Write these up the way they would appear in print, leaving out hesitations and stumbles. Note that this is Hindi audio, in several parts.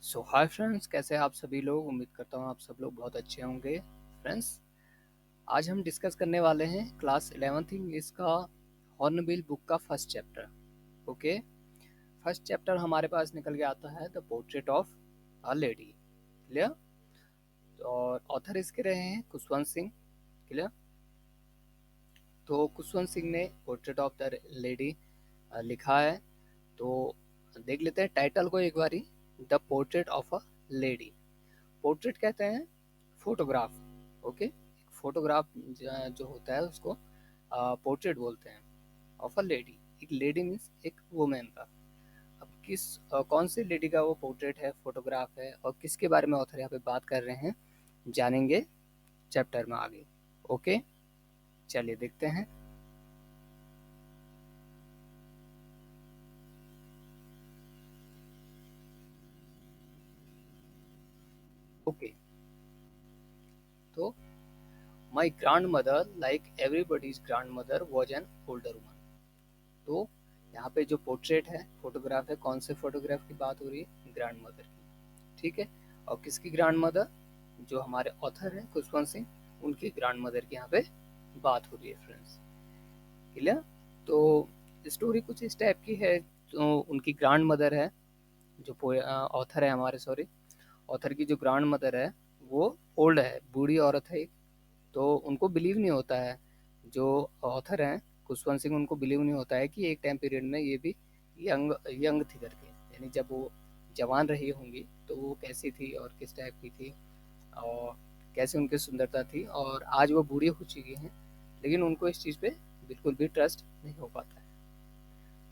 सो हाय फ्रेंड्स, कैसे हैं आप सभी लोग। उम्मीद करता हूँ आप सब लोग बहुत अच्छे होंगे। फ्रेंड्स, आज हम डिस्कस करने वाले हैं क्लास 11th इंग्लिश का हॉर्नबिल बुक का first chapter. Okay, first chapter हमारे पास निकल के आता है the portrait of a lady. Clear. और ऑथर इसके रहे हैं खुशवंत सिंह। क्लियर। तो खुशवंत सिंह ने पोर्ट्रेट ऑफ द लेडी लिखा है। तो देख लेते हैं टाइटल को एक बारी। The portrait of a lady. Portrait कहते हैं फोटोग्राफ। ओके, फोटोग्राफ जो होता है उसको पोर्ट्रेट बोलते हैं ऑफ अ लेडी। एक लेडी मीन्स एक वुमेन का। अब कौन सी लेडी का वो पोर्ट्रेट है, फोटोग्राफ है, और किसके बारे में ऑथर यहाँ पे बात कर रहे हैं, जानेंगे चैप्टर में आगे। ओके, चलिए देखते हैं। ओके, तो my grandmother like everybody's grandmother was an older woman. तो यहाँ पे जो पोर्ट्रेट है, फोटोग्राफ है, कौन से फोटोग्राफ की बात हो रही है, ग्रैंड मदर की। ठीक है। और किसकी ग्रैंड मदर, जो हमारे ऑथर हैं खुशवंत सिंह, उनकी ग्रैंड मदर की यहाँ पे बात हो रही है फ्रेंड्स। क्लियर। तो स्टोरी कुछ इस टाइप की है। तो उनकी ग्रैंड मदर है, जो ऑथर है हमारे, सॉरी, ऑथर की जो ग्रैंड मदर है वो ओल्ड है, बूढ़ी औरत है। तो उनको बिलीव नहीं होता है, जो ऑथर हैं खुशवंत सिंह, उनको बिलीव नहीं होता है कि एक टाइम पीरियड में ये भी यंग यंग थी करके। यानी जब वो जवान रही होंगी तो वो कैसी थी और किस टाइप की थी, और कैसे उनकी सुंदरता थी, और आज वो बूढ़ी हो चुकी हैं, लेकिन उनको इस चीज़ पे बिल्कुल भी ट्रस्ट नहीं हो पाता है।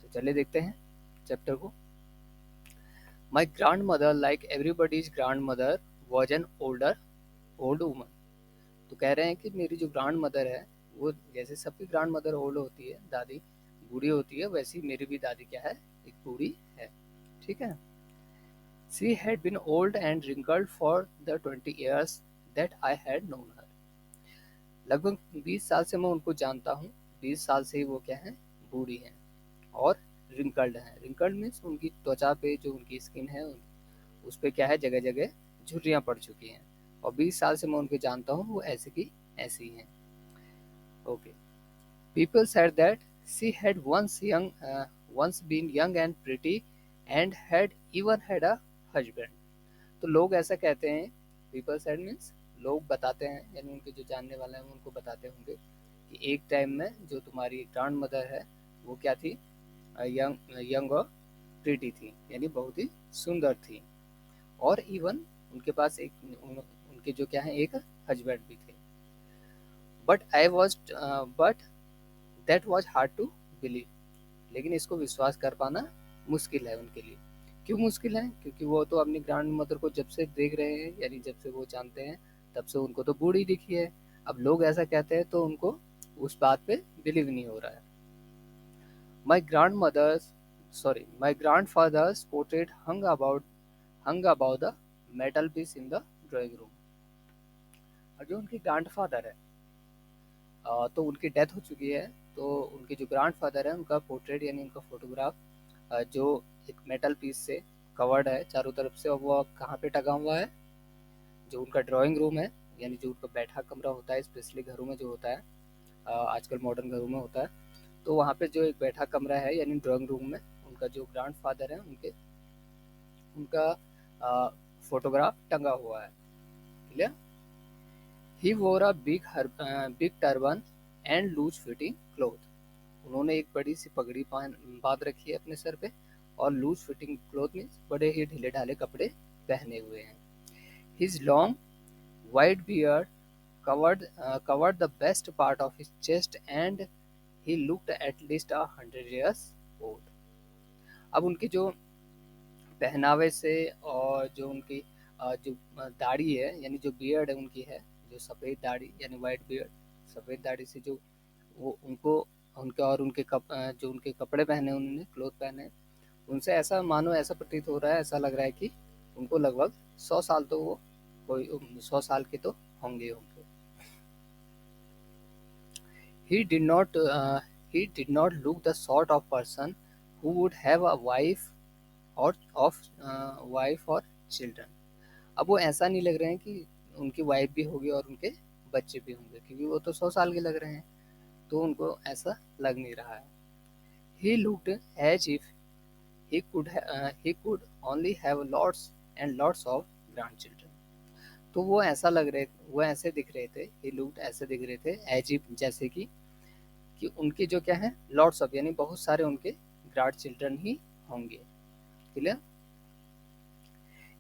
तो चलिए देखते हैं चैप्टर को। My grandmother like everybody's grandmother was an old woman. तो कह रहे हैं कि मेरी जो ग्रांड मदर है, वो जैसे सबकी ग्रांड मदर ओल्ड होती है, दादी बूढ़ी होती है, वैसी मेरी भी दादी क्या है, एक बूढ़ी है। ठीक है। She had been old and wrinkled for the 20 years that I had known her. लगभग 20 साल से मैं उनको जानता हूँ। 20 साल से ही वो क्या है, बूढ़ी हैं और रिंकल्ड हैं। रिंकल्ड मीन्स उनकी त्वचा पे जो उनकी स्किन है, उस पे क्या है, जगह जगह झुर्रियाँ पड़ चुकी हैं। और 20 साल से मैं उनको जानता हूँ, वो ऐसे की ऐसी हैं। Okay. People said that she had once been young and pretty and had even had a husband. तो लोग ऐसा कहते हैं। People said means लोग बताते हैं, यानी उनके जो जानने वाले हैं उनको बताते होंगे कि एक टाइम में जो तुम्हारी ग्रैंड मदर है वो क्या थी, यंग यंग और प्रीटी थी, यानी बहुत ही सुंदर थी। और इवन उनके पास उनके जो क्या है, एक हस्बैंड भी थे। But that was hard to believe. लेकिन इसको विश्वास कर पाना मुश्किल है उनके लिए। क्यों मुश्किल है? क्योंकि वो तो अपनी ग्रैंड मदर को जब से देख रहे हैं, यानी जब से वो जानते हैं, तब से उनको तो बूढ़ी दिखी है। अब लोग ऐसा कहते हैं तो उनको उस बात पे बिलीव नहीं हो रहा है। My grandmother's my grandfather's portrait hung about the metal piece in the drawing room. और जो उनकी ग्रांड फादर है, तो उनकी डेथ हो चुकी है। तो उनके जो ग्रैंड फादर है, उनका पोर्ट्रेट यानी उनका फोटोग्राफ जो एक मेटल पीस से कवर्ड है चारों तरफ से, और वो कहाँ पे टंगा हुआ है, जो उनका ड्राइंग रूम है, यानी जो उनका बैठा कमरा होता है, स्पेशली घरों में जो होता है, आजकल मॉडर्न घरों में होता है। तो वहाँ पे जो एक बैठा कमरा है, यानी ड्राइंग रूम में उनका जो ग्रैंड फादर है, उनका फोटोग्राफ टंगा हुआ है। Clear. He wore a big turban and loose fitting cloth. उन्होंने एक बड़ी सी पगड़ी बांध रखी है अपने सर पे, और लूज फिटिंग क्लोथ मीन्स बड़े ही ढीले ढाले कपड़े पहने हुए हैं। His long white beard covered the best part of his chest and he looked at least 100 years old। अब उनकी जो पहनावे से, और जो उनकी जो दाढ़ी है, यानी जो बियर्ड है उनकी है, जो सफ़ेद दाढ़ी यानी वाइट बियर्ड, सफ़ेद दाढ़ी से जो वो उनको, उनके और उनके जो उनके कपड़े पहने उन्होंने, क्लोथ पहने, उनसे ऐसा मानो, ऐसा प्रतीत हो रहा है, ऐसा लग रहा है कि उनको लगभग 100 साल तो वो, कोई 100 साल के तो होंगे होंगे। He did not he did not look the sort of person who would have a wife or children. अब वो ऐसा नहीं लग रहे हैं कि उनकी वाइफ भी होगी और उनके बच्चे भी होंगे, क्योंकि वो तो 100 साल के लग रहे हैं, तो उनको ऐसा लग नहीं रहा है। He looked as if he could only have lots and lots of grandchildren। तो वो ऐसे दिख रहे थे, he looked ऐसे दिख रहे थे एज इफ जैसे कि उनके जो क्या है लॉट्स ऑफ यानी बहुत सारे उनके ग्रैंड चिल्ड्रन ही होंगे। Clear.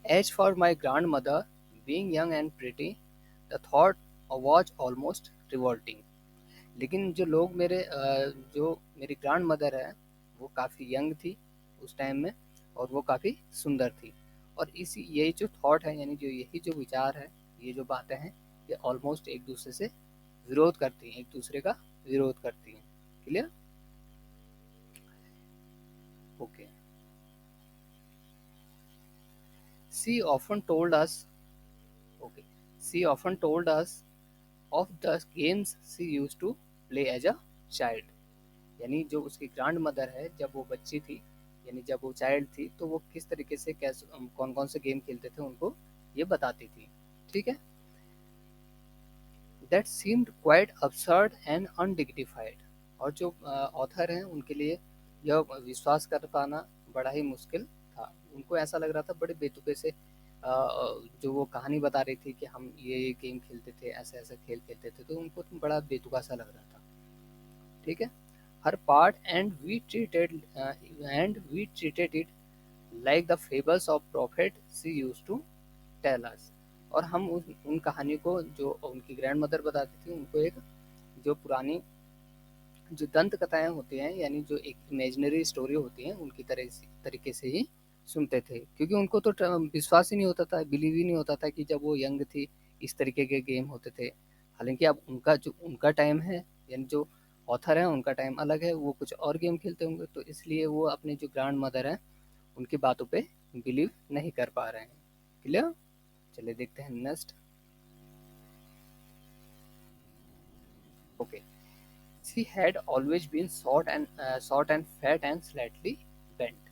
As for my grandmother being young and pretty the thought was almost revolting. लेकिन जो मेरी ग्रांड मदर है वो काफ़ी यंग थी उस टाइम में, और वो काफ़ी सुंदर थी। और इसी यही जो थॉट है यानी जो यही जो विचार है, ये जो बातें हैं, ये ऑलमोस्ट एक दूसरे से विरोध करती हैं, एक दूसरे का विरोध करती हैं। Clear. Okay. She often told us okay she often told us of the games she used to play as a child. यानी जो उसकी ग्रांड मदर है, जब वो बच्ची थी यानी जब वो चाइल्ड थी, तो वो किस तरीके से कैसे कौन कौन से गेम खेलते थे उनको ये बताती थी। ठीक है। That seemed quite absurd and undignified. और जो ऑथर हैं उनके लिए यह विश्वास कर पाना बड़ा ही मुश्किल था। उनको ऐसा लग रहा था बड़े बेतुके से जो वो कहानी बता रही थी कि हम ये गेम खेलते थे, ऐसे ऐसे खेल खेलते थे, तो उनको तो बड़ा बेतुका सा लग रहा था। ठीक है। Her part and we treated it like the fables of prophet she used to tell us. और हम उन कहानी को जो उनकी ग्रैंड मदर बताती थी उनको एक जो पुरानी जो दंत कथाएं होती हैं यानी जो एक इमेजिनरी स्टोरी होती हैं उनकी तरीके से ही सुनते थे, क्योंकि उनको तो विश्वास ही नहीं होता था, बिलीव ही नहीं होता था कि जब वो यंग थी इस तरीके के गेम होते थे। हालांकि अब उनका टाइम है यानी जो ऑथर है उनका टाइम अलग है, वो कुछ और गेम खेलते होंगे, तो इसलिए वो अपनी जो ग्रैंड मदर है उनकी बातों पे बिलीव नहीं कर पा रहे हैं। क्लियर। चलिए देखते हैं next. Okay. She had always been short and fat and slightly bent.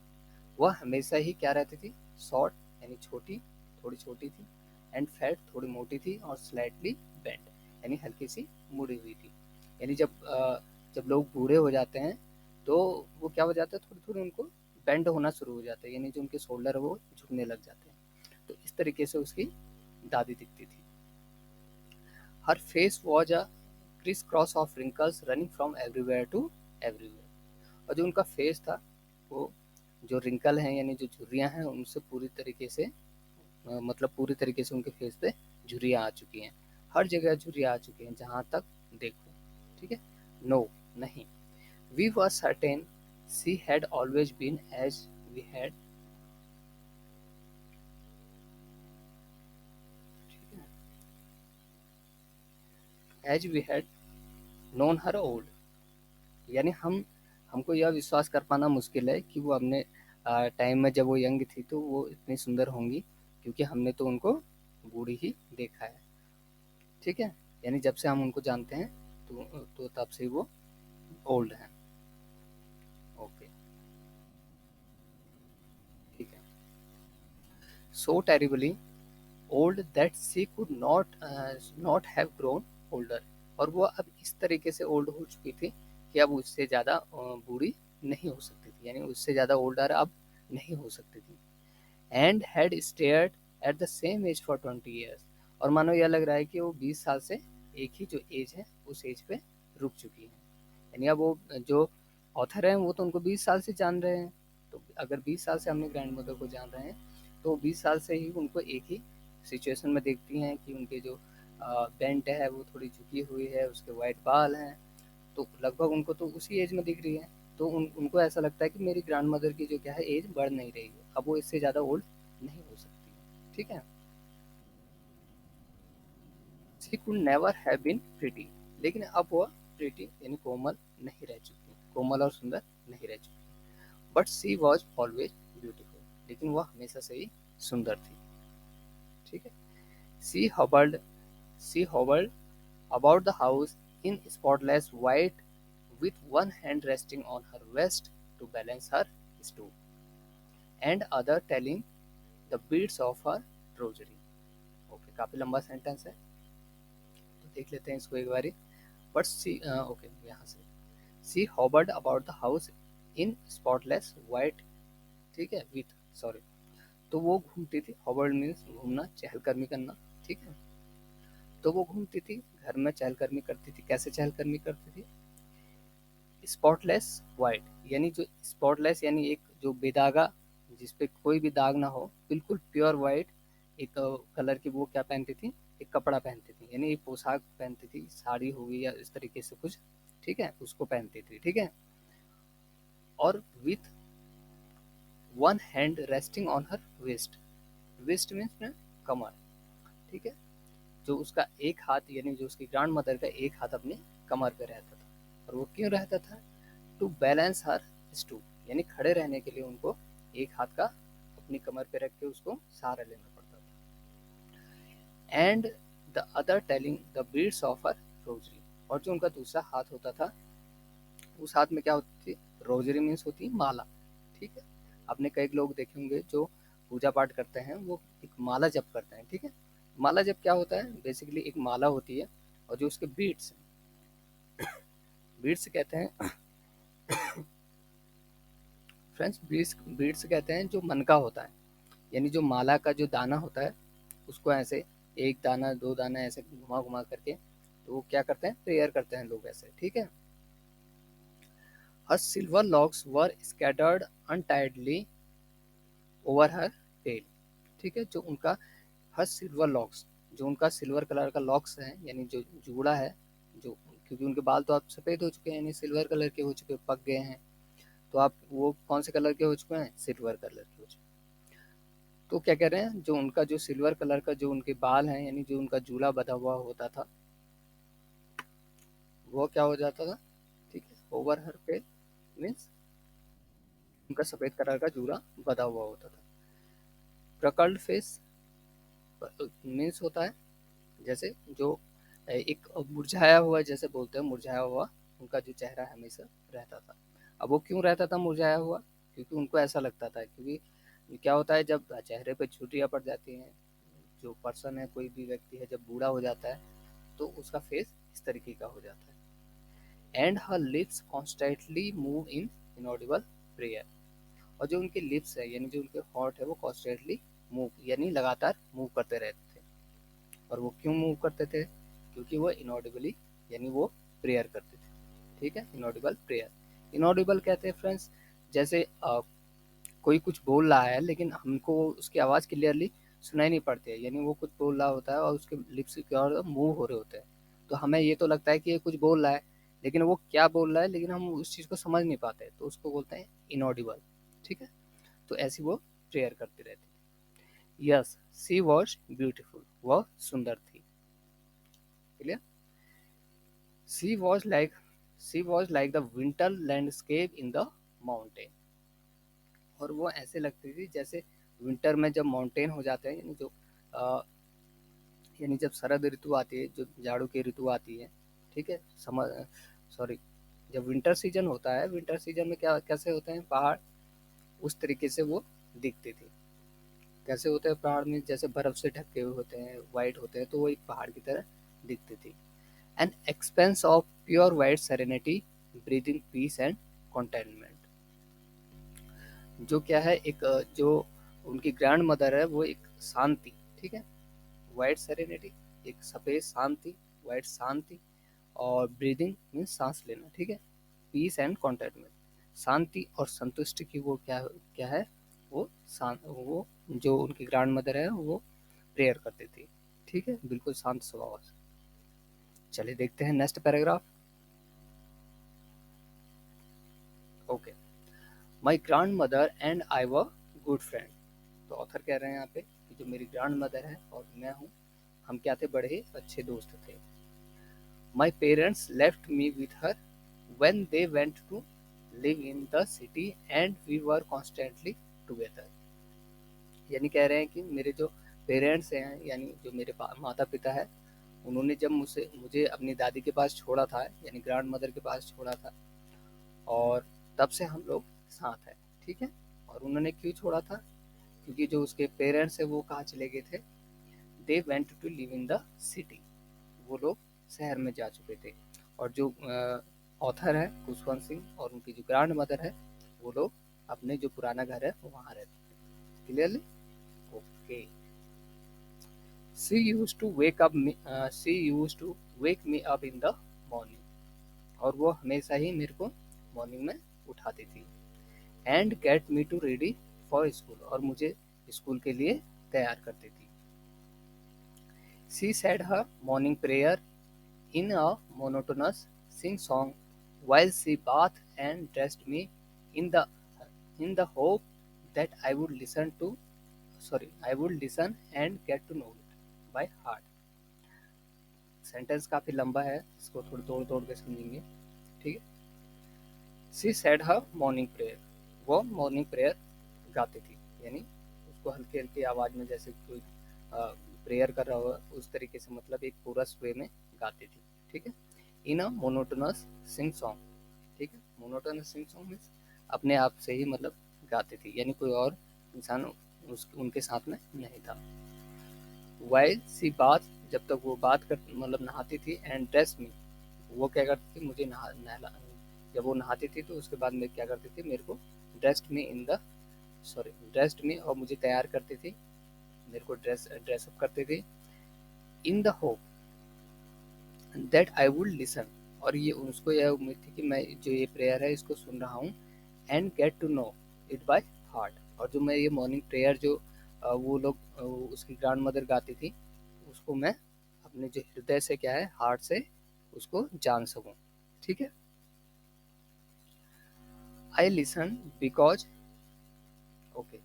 वह हमेशा ही क्या रहती थी, शॉर्ट यानी छोटी, थोड़ी छोटी थी, एंड फैट थोड़ी मोटी थी, और स्लाइटली बेंट यानी हल्की सी मुड़ी हुई थी। यानी जब लोग बूढ़े हो जाते हैं तो वो क्या हो जाता है, थोड़ी थोड़ी उनको बेंड होना शुरू हो जाता है, यानी जो उनके शोल्डर है वो झुकने लग जाते हैं। तो इस तरीके से उसकी दादी दिखती थी। Her face was a criss cross of wrinkles running from everywhere to everywhere. और जो उनका फेस था वो जो रिंकल हैं यानी जो झुर्रियाँ हैं उनसे पूरी तरीके से मतलब पूरी तरीके से उनके फेस पे झुर्रियाँ आ चुकी हैं। हर जगह झुर्रियाँ आ चुकी हैं जहाँ तक देखो। ठीक है। नो, नहीं। We were certain she had always been as we had. ठीक है। As we had known her old. यानी हमको यह विश्वास कर पाना मुश्किल है कि वो अपने टाइम में जब वो यंग थी तो वो इतनी सुंदर होंगी, क्योंकि हमने तो उनको बूढ़ी ही देखा है। ठीक है। यानी जब से हम उनको जानते हैं तो तब से वो ओल्ड हैं। ओके। ठीक है। So terribly old that she could not have grown older. और वो अब इस तरीके से ओल्ड हो चुकी थी कि अब उससे ज़्यादा बूढ़ी नहीं हो सकती थी, यानी उससे ज़्यादा ओल्डर अब नहीं हो सकती थी। And had stared at the same age for 20 years. और मानो यह लग रहा है कि वो 20 साल से एक ही जो एज है उस एज पे रुक चुकी है। यानी अब वो जो ऑथर हैं वो तो उनको 20 साल से जान रहे हैं, तो अगर 20 साल से अपने ग्रैंड मदर को जान रहे हैं तो 20 साल से ही उनको एक ही सिचुएशन में देखती हैं कि उनके जो बेंट है वो थोड़ी झुकी हुई है, उसके वाइट बाल हैं, तो लगभग उनको तो उसी एज में दिख रही है। तो उनको ऐसा लगता है कि मेरी ग्रैंड मदर की जो क्या है एज बढ़ नहीं रही है, अब वो इससे ज़्यादा ओल्ड नहीं हो सकती। ठीक है। She could never have been pretty. लेकिन अब वह प्रिटी यानी कोमल नहीं रह चुकी, कोमल और सुंदर नहीं रह चुकी। But she was always beautiful. लेकिन वह हमेशा से ही सुंदर थी। ठीक है। She hobbled she hobbled about the house in spotless white with one hand resting on her waist to balance her stool and other telling the beads of her rosary. Okay, काफ़ी लंबा सेंटेंस है, तो देख लेते हैं इसको एक बारी। बट सी ओके, यहाँ से she hovered about the house in spotless white, ठीक है, विथ, सॉरी, तो वो घूमती थी, हॉवर्ड मीन्स घूमना, चहलकदमी करना, ठीक है। तो वो घूमती थी, घर में चहलकदमी करती थी। कैसे चहलकदमी करती थी? स्पॉटलेस वाइट, यानी जो स्पॉटलेस यानी एक जो बेदागा, जिसपे कोई भी दाग ना हो, बिल्कुल प्योर वाइट एक कलर की वो क्या पहनती थी, एक कपड़ा पहनती थी, यानी एक पोशाक पहनती थी, साड़ी हो गई या इस तरीके से कुछ, ठीक है, उसको पहनती थी, ठीक है। और with one hand resting on her waist, waist means कमर, ठीक है। जो उसका एक हाथ, यानी जो उसकी ग्रैंड मदर का एक हाथ अपनी कमर पे रहता था। और वो क्यों रहता था? टू बैलेंस हर स्टू, यानी खड़े रहने के लिए उनको एक हाथ का अपनी कमर पे रख के उसको सहारा लेना पड़ता था। And the other telling the beads of her rosary, और जो उनका दूसरा हाथ होता था, उस हाथ में क्या होती थी? रोजरी मीन्स होती है माला, ठीक है। आपने कई लोग देखे होंगे जो पूजा पाठ करते हैं, वो एक माला जप करते हैं, ठीक है। माला जप क्या होता है? बेसिकली एक माला होती है, और जो उसके बीड्स, बीड्स कहते हैं फ्रेंड्स, बीड्स बीड्स कहते हैं जो मन का होता है, यानी जो माला का जो दाना होता है, उसको ऐसे एक दाना दो दाना ऐसे घुमा घुमा करके, तो वो क्या करते हैं? प्रेयर करते हैं लोग ऐसे, ठीक है। हर सिल्वर लॉक्स वर स्कैटर्ड अनटाइडली ओवर हर टेल, ठीक है। जो उनका हर सिल्वर लॉक्स, जो उनका सिल्वर कलर का लॉक्स है, यानी जो जूड़ा है, जो, क्योंकि उनके बाल तो आप सफ़ेद हो चुके हैं, यानी सिल्वर कलर के हो चुके, पक गए हैं, तो आप वो कौन से कलर के हो चुके हैं? सिल्वर कलर के हो चुके। तो क्या कह रहे हैं, जो उनका जो सिल्वर कलर का जो उनके बाल हैं, यानी जो उनका जूड़ा बंधा हुआ होता था, वो क्या हो जाता था, ठीक है, ओवर हर फेस मीन्स उनका सफ़ेद कलर का जूड़ा बंधा हुआ होता था। प्रकल्ड फेस मीन्स होता है जैसे जो एक मुरझाया हुआ, जैसे बोलते हैं मुरझाया हुआ, उनका जो चेहरा हमेशा रहता था। अब वो क्यों रहता था मुरझाया हुआ? क्योंकि उनको ऐसा लगता था, क्योंकि क्या होता है जब चेहरे पे छुट्टियाँ पड़ जाती हैं, जो पर्सन है, कोई भी व्यक्ति है, जब बूढ़ा हो जाता है, तो उसका फेस इस तरीके का हो जाता है। And her lips constantly move in inaudible prayer, और जो उनके लिप्स है, यानी जो उनके हॉट है, वो कॉन्स्टेंटली मूव, यानी लगातार मूव करते रहते थे। और वो क्यों मूव करते थे? क्योंकि वो इनऑडिबली, यानी वो प्रेयर करते थे, ठीक है, इनऑडिबल प्रेयर। इनऑडिबल कहते हैं फ्रेंड्स, जैसे कोई कुछ बोल रहा है, लेकिन हमको उसकी आवाज़ क्लियरली सुनाई नहीं पड़ती है, यानी वो कुछ बोल रहा होता है और उसके लिप्स की ओर मूव हो रहे होते हैं, तो हमें ये तो लगता है कि ये कुछ बोल रहा है, लेकिन वो क्या बोल रहा है, लेकिन हम उस चीज़ को समझ नहीं पाते, तो उसको बोलते हैं इनऑडिबल, ठीक है। तो ऐसी वो प्रेयर करती रहती थी। यस, शी वॉज ब्यूटीफुल, वह सुंदर थी, clear. She was like she was like the winter landscape in the mountain, और वो ऐसे लगती थी जैसे विंटर में जब माउंटेन हो जाते हैं, यानी जो अ, यानी जब शरद ऋतु आती है, जो जाड़ों की ऋतु आती है, ठीक है, समर, सॉरी, जब विंटर सीजन होता है, विंटर सीजन में क्या कैसे होते हैं पहाड़, उस तरीके से वो दिखती थी। कैसे होते हैं पहाड़ में? जैसे बर्फ से ढके हुए होते हैं, वाइट होते हैं, तो वो एक पहाड़ की तरह दिखती थी। An expanse of pure white serenity, breathing peace and contentment, जो क्या है, एक जो उनकी ग्रैंड मदर है, वो एक शांति, ठीक है, वाइट सेरेनिटी, एक सफ़ेद शांति, वाइट शांति, और ब्रीदिंग मीन्स सांस लेना, ठीक है, पीस एंड कॉन्टेंटमेंट, शांति और संतुष्टि की वो क्या क्या है, वो शांत, वो जो उनकी ग्रैंड मदर है वो प्रेयर करती थी, ठीक है, बिल्कुल शांत स्वभाव से। चलिए देखते हैं next paragraph. Okay, my grand mother and I were good friend, तो ऑथर कह रहे हैं यहाँ पे कि जो मेरी ग्रैंड मदर है और मैं हूँ, हम क्या थे? बड़े ही अच्छे दोस्त थे। My parents left me with her when they went to live in the city and we were constantly together, यानी कह रहे हैं कि मेरे जो पेरेंट्स हैं, यानी जो मेरे माता पिता है, उन्होंने जब मुझे अपनी दादी के पास छोड़ा था, यानी ग्रैंड मदर के पास छोड़ा था, और तब से हम लोग साथ हैं, ठीक है। और उन्होंने क्यों छोड़ा था? क्योंकि जो उसके पेरेंट्स है वो कहाँ चले गए थे, they went to live in the city, वो लोग शहर में जा चुके थे। और जो ऑथर है खुशवंत सिंह और उनकी जो ग्रैंड मदर है वो लोग अपने जो पुराना घर है वहाँ रहते थे। Clearly? Okay. She used to wake up she used to wake me up in the morning, और वो हमेशा ही मेरे को मॉर्निंग में उठाती थी। And get me to ready for school, और मुझे स्कूल के लिए तैयार करती थी। She said her morning prayer in a monotonous sing-song while she bathed and dressed me in the hope that I would listen and get to know it by heart. Sentence काफी लंबा है, इसको थोड़ी तोड़ तोड़ के समझेंगे। ठीक है। She said her morning prayer, वो मॉर्निंग प्रेयर गाती थी, यानी उसको हल्की हल्की आवाज में जैसे कोई प्रेयर कर रहा हो उस तरीके से, मतलब एक पूरा वे में गाती थी। ठीक है। इन अ मोनोटोनस सिंग सॉन्ग, ठीक है। मोनोटोनस सिंग सॉन्ग मीन्स अपने आप से ही मतलब गाती थी, यानी कोई और इंसान उनके साथ में नहीं था। वाइल सी बात, जब तक वो बात कर मतलब नहाती थी, एंड ड्रेस मी, वो क्या करती थी मुझे नहला, जब वो नहाती थी तो उसके बाद में क्या करती थी मेरे को ड्रेस्ड मी और मुझे तैयार करती थी, मेरे को ड्रेसअप करती थी। In the hope that I would listen, और ये उसको यह उम्मीद थी कि मैं जो ये प्रेयर है इसको सुन रहा हूँ, and get to know it by heart, और जो मैं ये मॉर्निंग प्रेयर जो वो लोग उसकी ग्रैंड मदर गाती थी उसको मैं अपने जो हृदय से क्या है हार्ट से उसको जान सकूं। ठीक है। I listen because okay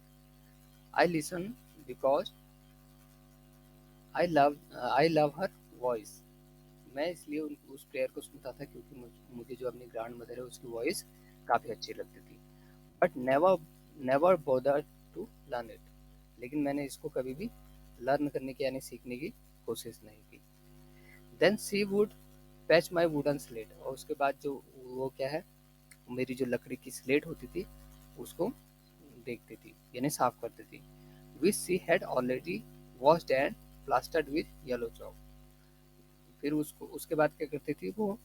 I listen because I love her voice, मैं इसलिए उस प्रेयर को सुनता था क्योंकि मुझे जो अपनी ग्रैंड मदर है उसकी वॉइस काफ़ी अच्छी लगती थी। But never never bother to learn it, लेकिन मैंने इसको कभी भी लर्न करने की यानी सीखने की कोशिश नहीं की। Then she would patch my wooden slate, और उसके बाद जो वो क्या है मेरी जो लकड़ी की स्लेट होती थी उसको देखती थी यानी साफ करती थी। Which she had already washed and plastered with yellow chalk, फिर उसको उसके बाद क्या करती थी वो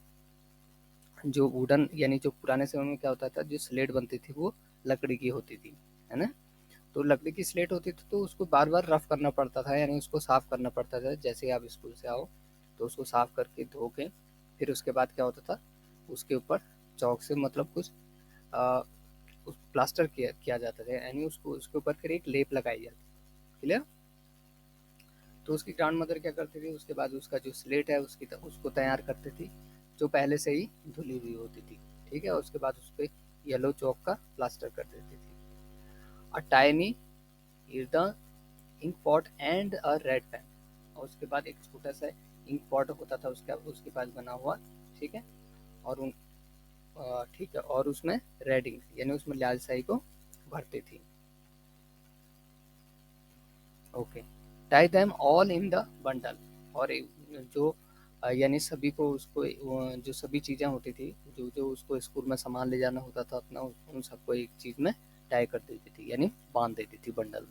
जो वुडन यानी जो पुराने समय में क्या होता था जो स्लेट बनती थी वो लकड़ी की होती थी, है ना। तो लकड़ी की स्लेट होती थी तो उसको बार बार रफ करना पड़ता था, यानी उसको साफ करना पड़ता था। जैसे ही आप स्कूल से आओ तो उसको साफ करके धो के फिर उसके बाद क्या होता था उसके ऊपर चौक से मतलब कुछ आ, उस प्लास्टर किया जाता था, यानी उसको उसके ऊपर फिर एक लेप लगाई जाती। क्लियर? तो उसकी ग्रैंड मदर क्या करती थी उसके बाद उसका जो स्लेट है उसको तैयार करती थी जो पहले से ही धुली हुई होती थी। ठीक है। उसके बाद उस पर येलो चौक का प्लास्टर कर देती थी। A tiny earthen ink pot and a red pen, और उसके बाद एक छोटा सा इंक पॉट होता था उसके पास बना हुआ। ठीक है। और ठीक है, और उसमें रेड इंक यानी उसमें लाल स्याही को भरती थी। Okay. Tie them all in the bundle, और जो यानी सभी को उसको जो सभी चीज़ें होती थी जो जो उसको स्कूल में सामान ले जाना होता था अपना उन सबको एक चीज़ में टाई कर देती थी यानी बांध देती थी बंडल में।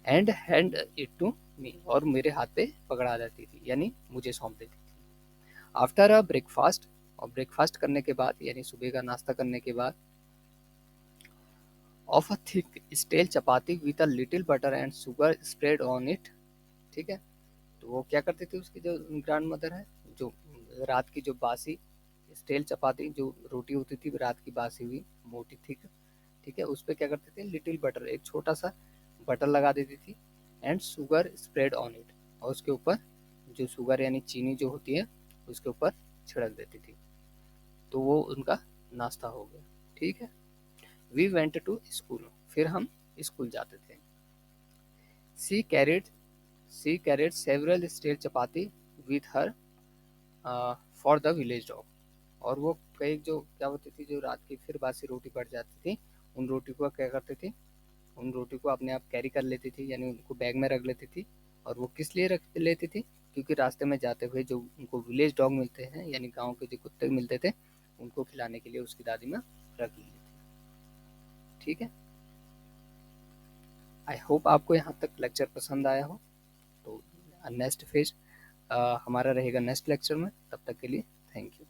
And hand it to me, और मेरे हाथ पे पकड़ा देती थी यानी मुझे सौंप देती थी। आफ्टर अ ब्रेकफास्ट, और ब्रेकफास्ट करने के बाद यानी सुबह का नाश्ता करने के बाद, of a thick stale chapati with a little butter and sugar spread on it. ठीक है। तो वो क्या करती थी उसकी जो ग्रैंड मदर है जो रात की जो बासी स्टेल चपाती जो रोटी होती थी रात की बासी हुई मोटी थिक, ठीक है, उस पर क्या करते थे लिटिल बटर एक छोटा सा बटर लगा देती थी, and sugar spread on it, और उसके ऊपर जो शुगर यानी चीनी जो होती है उसके ऊपर छिड़क देती थी। तो वो उनका नाश्ता हो गया। ठीक है। वी वेंट टू स्कूल, फिर हम स्कूल जाते थे। She carried she carried several stale chapati with her for the village dog, और वो कई जो क्या होती थी जो रात की फिर बासी रोटी पड़ जाती थी उन रोटी को क्या करती थी उन रोटी को अपने आप कैरी कर लेती थी यानी उनको बैग में रख लेती थी। और वो किस लिए रख लेती थी क्योंकि रास्ते में जाते हुए जो उनको विलेज डॉग मिलते हैं यानी गांव के जो कुत्ते मिलते थे उनको खिलाने के लिए उसकी दादी में रख लेती थी। ठीक है। आई होप आपको यहाँ तक लेक्चर पसंद आया हो। तो नेक्स्ट फेज हमारा रहेगा नेक्स्ट लेक्चर में। तब तक के लिए थैंक यू।